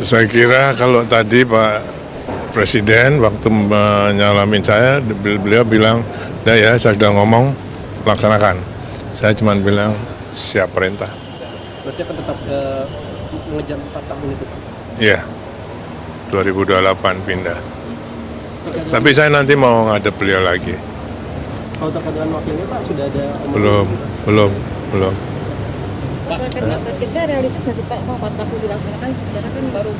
Saya kira kalau tadi Pak Presiden waktu menyalamin saya, beliau bilang, ya saya sudah ngomong, laksanakan. Saya cuma bilang, siap perintah. Berarti akan tetap mengejar 4 tahun itu, Pak? Iya, 2028 pindah. Tapi saya nanti mau ngadep beliau lagi. Kalau terkait dengan wakilnya, Pak, sudah ada? Belum. Targetnya realistis nggak sih Pak? 4 tahun dilaksanakan, secara kan baru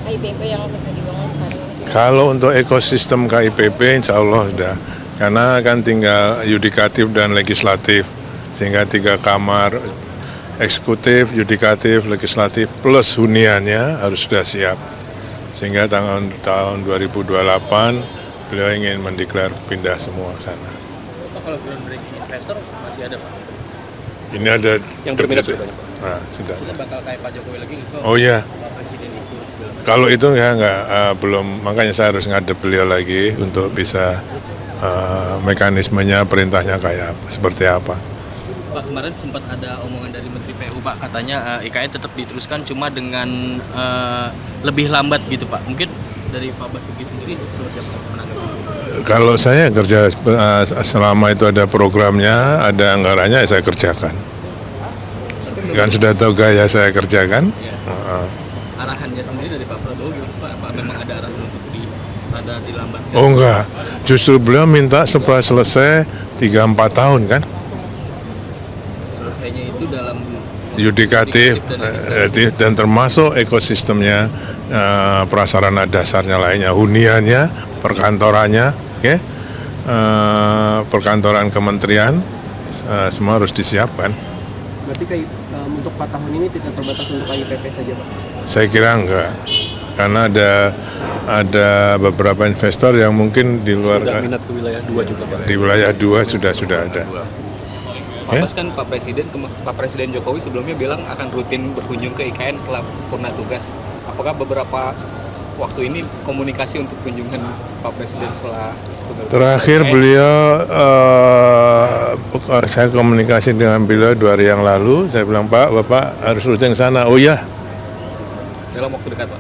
KIPP yang bisa dibangun sekarang ini. Kalau untuk ekosistem KIPP insya Allah sudah. Karena kan tinggal yudikatif dan legislatif. Sehingga 3 kamar eksekutif, yudikatif, legislatif plus huniannya harus sudah siap. Sehingga tahun 2028 beliau ingin mendeklar pindah semua ke sana. Pak, kalau groundbreaking investor masih ada Pak? Ini ada Yang berminat sudah Pak? Nah, sudah. Maksudnya bakal kayak Pak Jokowi lagi nggak? Oh iya. Pak Presiden ikut segala macam. Kalau itu belum, makanya saya harus ngadep beliau lagi untuk bisa mekanismenya, perintahnya kayak seperti apa. Pak, kemarin sempat ada omongan dari Menteri PU Pak, katanya IKN tetap diteruskan cuma dengan lebih lambat gitu Pak. Mungkin dari Pak Basuki sendiri seperti apa menanggapi? Kalau saya kerja selama itu ada programnya, ada anggarannya, saya kerjakan. Kan sudah tahu gaya saya kerjakan. Ya. Arahannya sendiri dari Pak Prabowo gimana Pak? Apa memang ada arahan untuk rada dilambatkan? Oh enggak, justru beliau minta supaya selesai 3-4 tahun kan. Selesainya itu dalam Yudikatif dan termasuk ekosistemnya, prasarana dasarnya lainnya, huniannya, perkantorannya, okay? Perkantoran kementerian, semua harus disiapkan. Berarti untuk 4 tahun ini tidak terbatas untuk KIPP saja, Pak? Saya kira enggak, karena ada beberapa investor yang mungkin di luar. Sudah minat ke wilayah 2 juga Pak? Di wilayah 2 sudah ada. Pak kan Pak Presiden Jokowi sebelumnya bilang akan rutin berkunjung ke IKN setelah purna tugas. Apakah beberapa waktu ini komunikasi untuk kunjungan Pak Presiden setelah terakhir beliau, saya komunikasi dengan beliau 2 hari yang lalu. Saya bilang, Bapak harus rutin ke sana. Oh iya. Dalam waktu dekat Pak?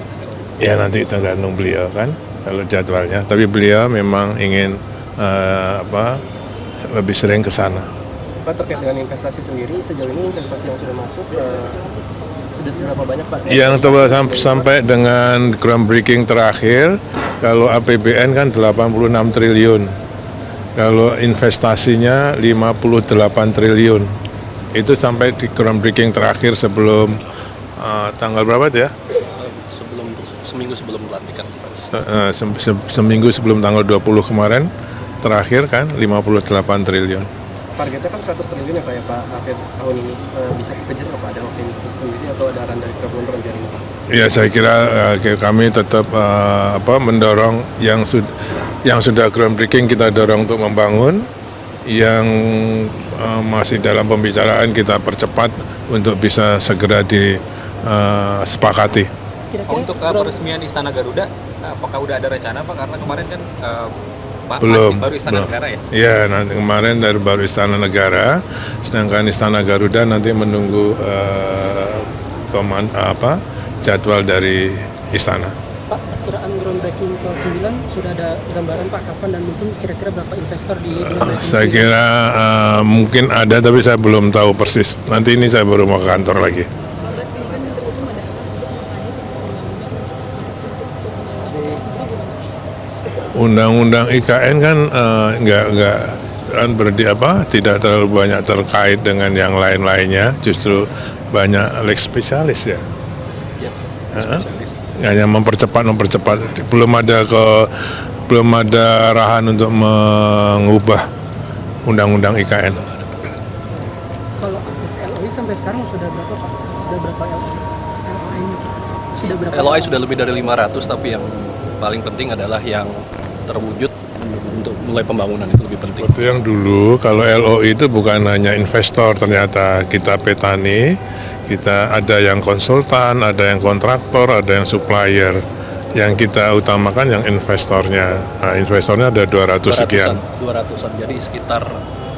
Ya nanti tergantung beliau kan, kalau jadwalnya. Tapi beliau memang ingin lebih sering ke sana. Pak, terkait dengan investasi sendiri, sejauh ini investasi yang sudah masuk sudah seberapa banyak Pak? Yang sampai dengan groundbreaking terakhir, kalau APBN kan 86 triliun, kalau investasinya 58 triliun. Itu sampai di groundbreaking terakhir sebelum tanggal berapa ya? Seminggu sebelum pelantikan. Seminggu sebelum tanggal 20 kemarin, terakhir kan 58 triliun. Targetnya kan 100 triliun ya Pak, akhir tahun ini. Bisa dikejar Pak, ada optimisme sendiri atau ada arahan dari Kementerian jaring Pak? Ya saya kira kami tetap mendorong yang sudah groundbreaking kita dorong untuk membangun, yang masih dalam pembicaraan kita percepat untuk bisa segera disepakati. Untuk peresmian Istana Garuda, apakah udah ada rencana Pak? Karena kemarin kan Pak Belum, baru Istana Negara ya? Iya, nanti kemarin baru Istana Negara, sedangkan Istana Garuda nanti menunggu jadwal dari Istana. Pak, perkiraan groundbreaking ke-9 sudah ada gambaran Pak kapan dan mungkin kira-kira berapa investor di groundbreaking? Saya kira mungkin ada, tapi saya belum tahu persis. Nanti ini saya baru mau ke kantor lagi. Undang-undang IKN kan nggak kan tidak terlalu banyak terkait dengan yang lain-lainnya, justru banyak lex spesialis ya. Hanya mempercepat, belum ada arahan untuk mengubah undang-undang IKN. Kalau LOI sampai sekarang sudah berapa Pak? Sudah berapa LOI-nya? Sudah berapa? LOI sudah lebih dari 500, tapi yang paling penting adalah yang terwujud untuk mulai pembangunan itu lebih penting. Seperti yang dulu, kalau LOI itu bukan hanya investor, ternyata kita petani, kita ada yang konsultan, ada yang kontraktor, ada yang supplier. Yang kita utamakan yang investornya. Nah, investornya ada 200 sekian. 200-an, jadi sekitar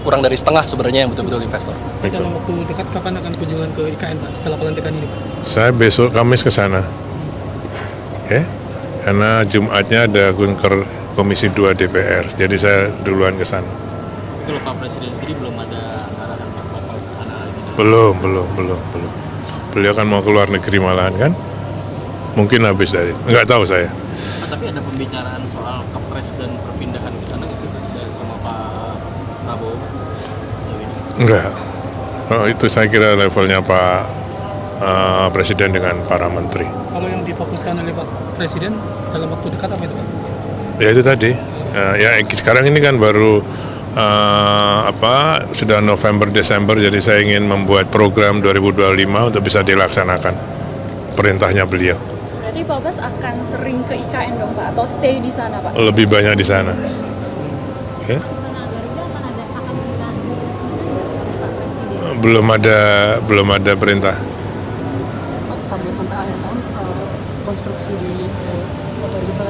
kurang dari setengah sebenarnya yang betul-betul investor. Pak, dalam waktu dekat kapan akan kunjungan ke IKN Pak setelah pelantikan ini Pak? Saya besok Kamis ke sana. Oke? Karena Jumatnya ada kunker Komisi 2 DPR, jadi saya duluan ke sana. Kalau Pak Presiden sendiri belum ada arahan bakal ke sana lagi? Belum. Beliau kan mau keluar negeri malahan kan? Mungkin habis dari itu. Nggak tahu saya. Tapi ada pembicaraan soal kepres dan perpindahan ke sana nggak sih Pak? Sama Pak Prabowo sejauh ini? Enggak. Oh, itu saya kira levelnya Pak Presiden dengan para menteri. Kalau yang difokuskan oleh Pak Presiden dalam waktu dekat apa itu Pak? Ya itu tadi. Ya sekarang ini kan baru sudah November Desember, jadi saya ingin membuat program 2025 untuk bisa dilaksanakan perintahnya beliau. Berarti Pak Bas akan sering ke IKN dong Pak, atau stay di sana Pak? Lebih banyak di sana. Oke? Belum ada perintah. Target sampai akhir tahun konstruksi di otorita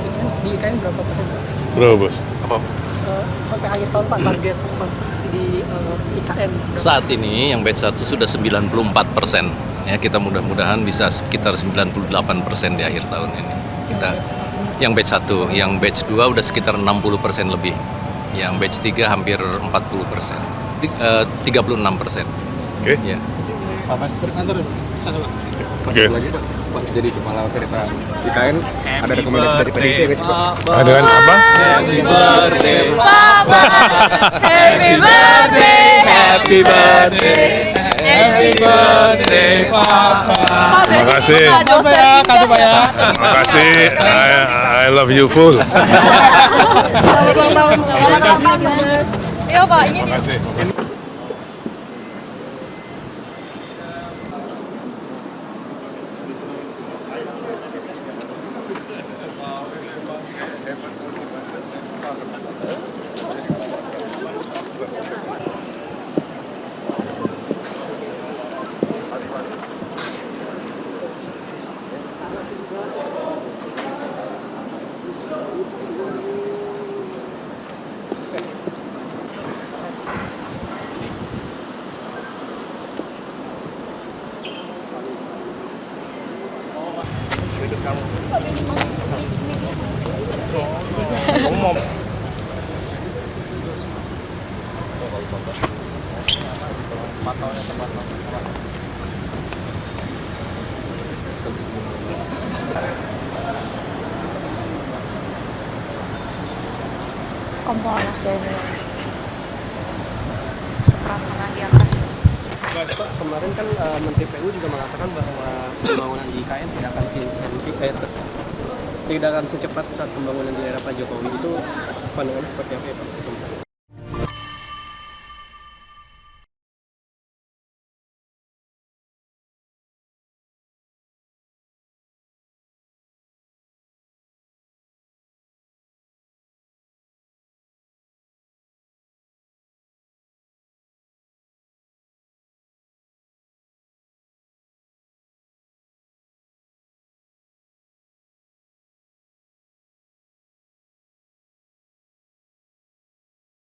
di IKN berapa persen Pak? Berapa bos? Sampai akhir tahun Pak target konstruksi di IKN berapa? Saat ini yang batch 1 sudah 94%. Ya, kita mudah-mudahan bisa sekitar 98% di akhir tahun ini. Yang batch 1, yang batch 2 udah sekitar 60% lebih. Yang batch 3 hampir 40%. 36%. Oke? Ya. Pak Bas, Kantor bisa coba. Oke. Pak jadi kepala otorita IKN, ada rekomendasi dari PDIP nggak sih Pak? Ada kan apa? Happy birthday, Papa. Happy birthday, happy birthday, happy birthday, Papa. Terima kasih. Terima kasih. I love you full. Iya Pak, ini Terima kasih. Kompolnas ya ini. Seperangkat di atas. Pak, kemarin kan Menteri PU juga mengatakan bahwa pembangunan di IKN tidak akan secepat saat pembangunan di era Pak Jokowi. Itu pandangannya seperti apa ya Pak?